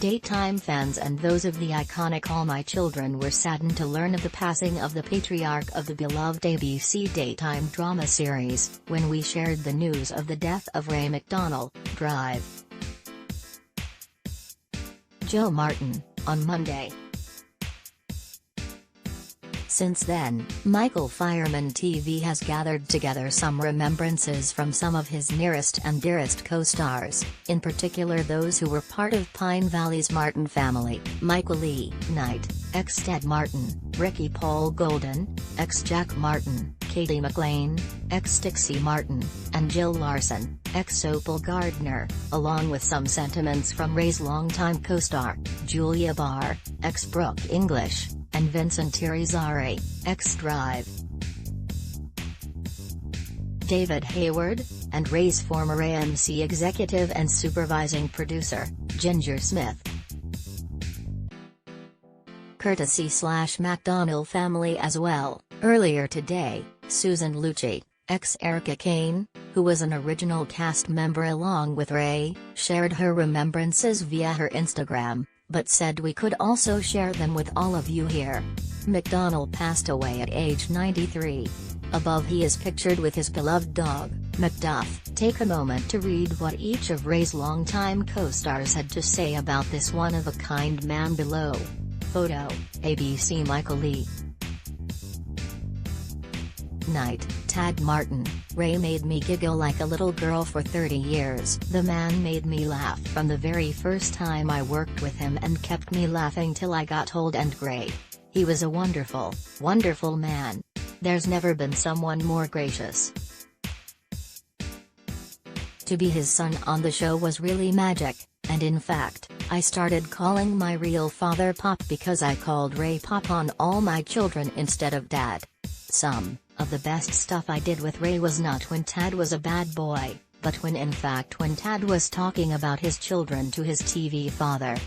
Daytime fans and those of the iconic All My Children were saddened to learn of the passing of the patriarch of the beloved ABC daytime drama series, when we shared the news of the death of Ray McDonnell, Drive. Joe Martin, on Monday. Since then, Michael Fireman TV has gathered together some remembrances from some of his nearest and dearest co-stars, in particular those who were part of Pine Valley's Martin family: Michael Lee Knight, ex-Ted Martin, Ricky Paul Golden, ex-Jack Martin, Katie McLean, ex-Dixie Martin, and Jill Larson, ex-Opal Gardner, along with some sentiments from Ray's longtime co-star, Julia Barr, ex-Brooke English, and Vincent Irizarry, ex-Drive. David Hayward, and Ray's former AMC executive and supervising producer, Ginger Smith. Courtesy/McDonnell family as well. Earlier today, Susan Lucci, ex-Erica Kane, who was an original cast member along with Ray, shared her remembrances via her Instagram, but said we could also share them with all of you here. McDonnell passed away at age 93. Above he is pictured with his beloved dog, Macduff. Take a moment to read what each of Ray's longtime co-stars had to say about this one-of-a-kind man below. Photo, ABC. Michael Lee Knight, Tad Martin. Ray made me giggle like a little girl for 30 years. The man made me laugh from the very first time I worked with him and kept me laughing till I got old and gray. He was a wonderful, wonderful man. There's never been someone more gracious. To be his son on the show was really magic, and in fact, I started calling my real father Pop because I called Ray Pop on All My Children instead of Dad. Some of the best stuff I did with Ray was not when Tad was a bad boy, but when Tad was talking about his children to his TV father.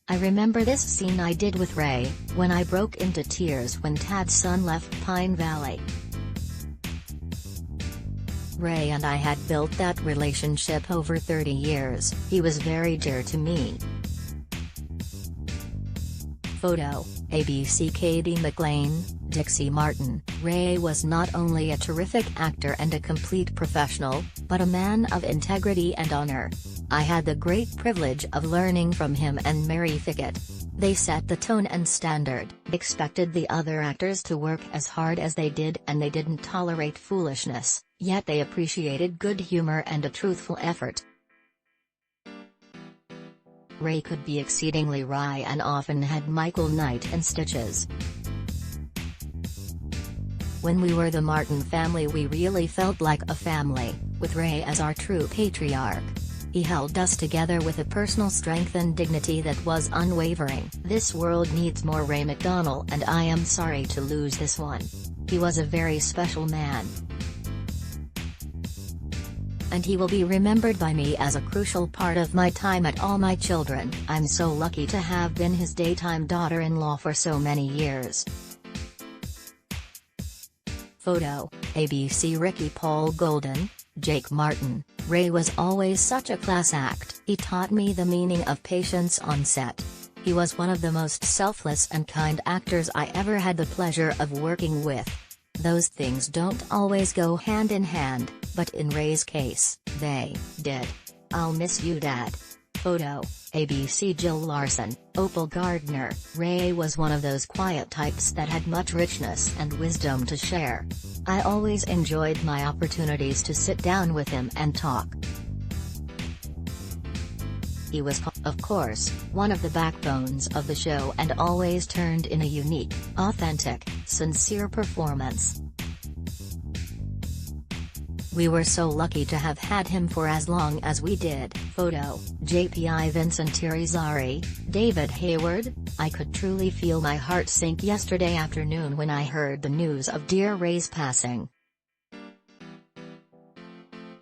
I remember this scene I did with Ray, when I broke into tears when Tad's son left Pine Valley. Ray and I had built that relationship over 30 years, he was very dear to me. Photo, ABC. Katie McLean, Dixie Martin. Ray was not only a terrific actor and a complete professional, but a man of integrity and honor. I had the great privilege of learning from him and Mary Fickett. They set the tone and standard, expected the other actors to work as hard as they did, and they didn't tolerate foolishness, yet they appreciated good humor and a truthful effort. Ray could be exceedingly wry and often had Michael Knight in stitches. When we were the Martin family, we really felt like a family, with Ray as our true patriarch. He held us together with a personal strength and dignity that was unwavering. This world needs more Ray McDonnell, and I am sorry to lose this one. He was a very special man, and he will be remembered by me as a crucial part of my time at All My Children. I'm so lucky to have been his daytime daughter-in-law for so many years. Photo, ABC. Ricky Paul Golden, Jake Martin. Ray was always such a class act. He taught me the meaning of patience on set. He was one of the most selfless and kind actors I ever had the pleasure of working with. Those things don't always go hand in hand, but in Ray's case, they did. I'll miss you, Dad. Photo, ABC. Jill Larson, Opal Gardner. Ray was one of those quiet types that had much richness and wisdom to share. I always enjoyed my opportunities to sit down with him and talk. He was, of course, one of the backbones of the show and always turned in a unique, authentic, sincere performance. We were so lucky to have had him for as long as we did. Photo, JPI. Vincent Irizarry, David Hayward. I could truly feel my heart sink yesterday afternoon when I heard the news of dear Ray's passing.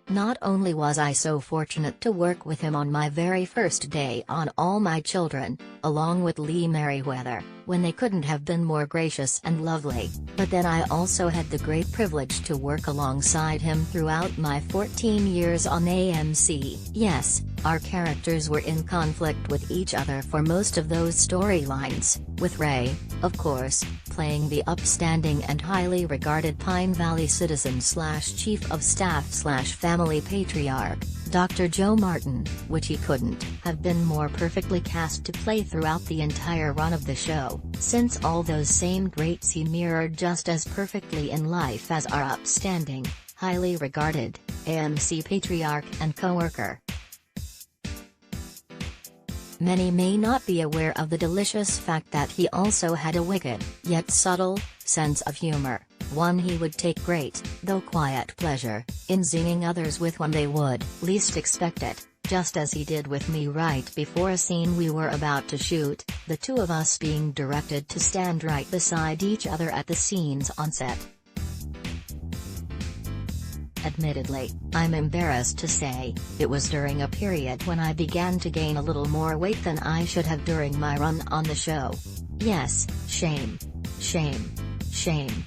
Not only was I so fortunate to work with him on my very first day on All My Children, along with Lee Merriweather, when they couldn't have been more gracious and lovely. But then I also had the great privilege to work alongside him throughout my 14 years on AMC. Yes, our characters were in conflict with each other for most of those storylines, with Ray, of course, playing the upstanding and highly regarded Pine Valley citizen/chief of staff/family patriarch, Dr. Joe Martin, which he couldn't have been more perfectly cast to play throughout the entire run of the show, since all those same greats he mirrored just as perfectly in life as our upstanding, highly regarded, AMC patriarch and co-worker. Many may not be aware of the delicious fact that he also had a wicked, yet subtle, sense of humor, one he would take great, though quiet pleasure, in zinging others with when they would least expect it, just as he did with me right before a scene we were about to shoot, the two of us being directed to stand right beside each other at the scenes on set. Admittedly, I'm embarrassed to say, it was during a period when I began to gain a little more weight than I should have during my run on the show. Yes, shame. Shame. Shame.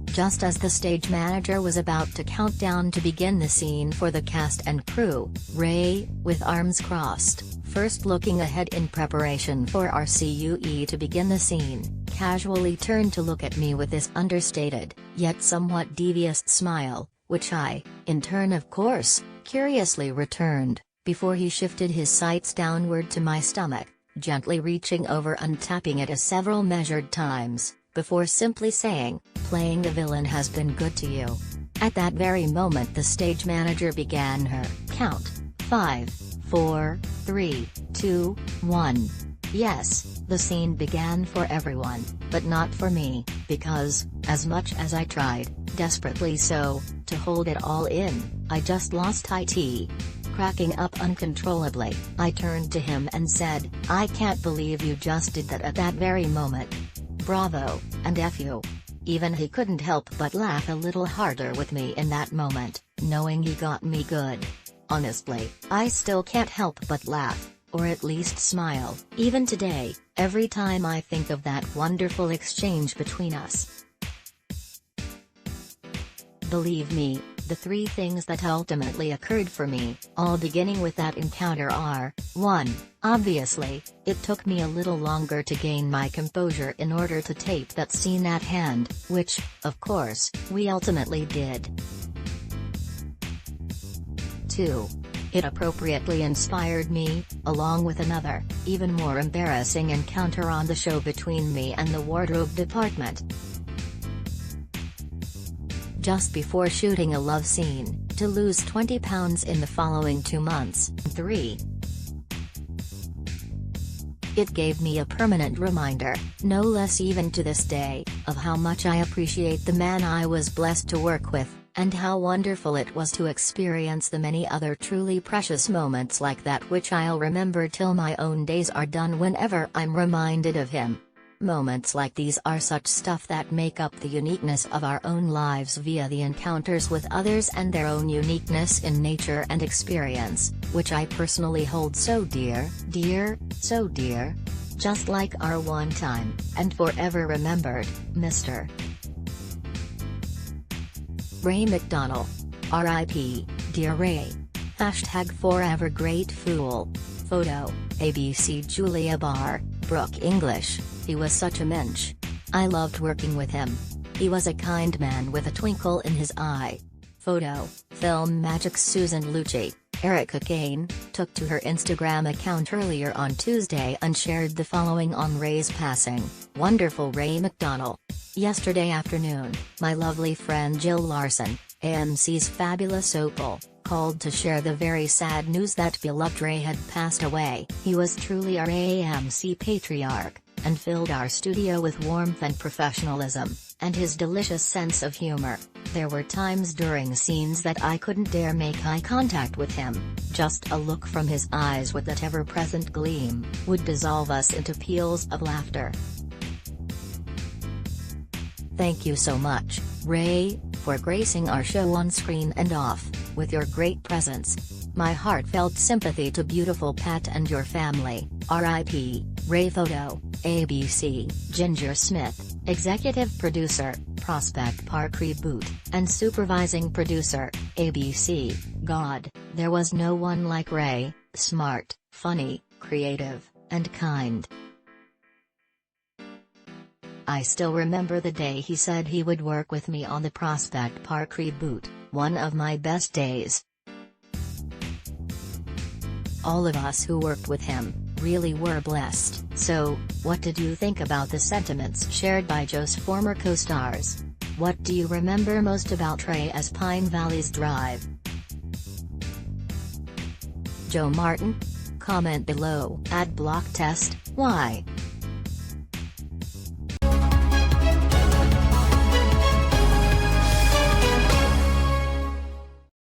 Just as the stage manager was about to count down to begin the scene for the cast and crew, Ray, with arms crossed, first looking ahead in preparation for our CUE to begin the scene, casually turned to look at me with this understated, yet somewhat devious smile, which I, in turn of course, curiously returned, before he shifted his sights downward to my stomach, gently reaching over and tapping it several measured times, before simply saying, "Playing the villain has been good to you." At that very moment the stage manager began her count. 5, 4, 3, 2, 1. Yes, the scene began for everyone, but not for me, because, as much as I tried, desperately so, to hold it all in, I just lost it. Cracking up uncontrollably, I turned to him and said, "I can't believe you just did that at that very moment. Bravo, and F you." Even he couldn't help but laugh a little harder with me in that moment, knowing he got me good. Honestly, I still can't help but laugh, or at least smile, even today, every time I think of that wonderful exchange between us. Believe me, the three things that ultimately occurred for me, all beginning with that encounter are, 1. Obviously, it took me a little longer to gain my composure in order to tape that scene at hand, which, of course, we ultimately did. 2. It appropriately inspired me, along with another, even more embarrassing encounter on the show between me and the wardrobe department. Just before shooting a love scene, to lose 20 pounds in the following 2 months. 3. It gave me a permanent reminder, no less even to this day, of how much I appreciate the man I was blessed to work with, and how wonderful it was to experience the many other truly precious moments like that which I'll remember till my own days are done whenever I'm reminded of him. Moments like these are such stuff that make up the uniqueness of our own lives via the encounters with others and their own uniqueness in nature and experience, which I personally hold so dear, so dear. Just like our one-time, and forever remembered, Mr. Ray McDonnell. R.I.P., dear Ray. #forever grateful. Photo, ABC Julia Barr, Brooke English. He was such a mensch. I loved working with him. He was a kind man with a twinkle in his eye. Photo, Film Magic's Susan Lucci. Erica Kane, took to her Instagram account earlier on Tuesday and shared the following on Ray's passing. Wonderful Ray McDonnell. Yesterday afternoon, my lovely friend Jill Larson, AMC's fabulous opal, called to share the very sad news that beloved Ray had passed away. He was truly our AMC patriarch, and filled our studio with warmth and professionalism, and his delicious sense of humor. There were times during scenes that I couldn't dare make eye contact with him, just a look from his eyes with that ever-present gleam, would dissolve us into peals of laughter. Thank you so much, Ray, for gracing our show on screen and off, with your great presence. My heartfelt sympathy to beautiful Pat and your family, R.I.P., Ray. Photo, ABC, Ginger Smith, Executive Producer, Prospect Park Reboot, and Supervising Producer, ABC. God, there was no one like Ray, smart, funny, creative, and kind. I still remember the day he said he would work with me on the Prospect Park reboot, one of my best days. All of us who worked with him really were blessed. So, what did you think about the sentiments shared by Joe's former co-stars? What do you remember most about Ray as Pine Valley's Drive? Joe Martin? Comment below. @BlockTest, why?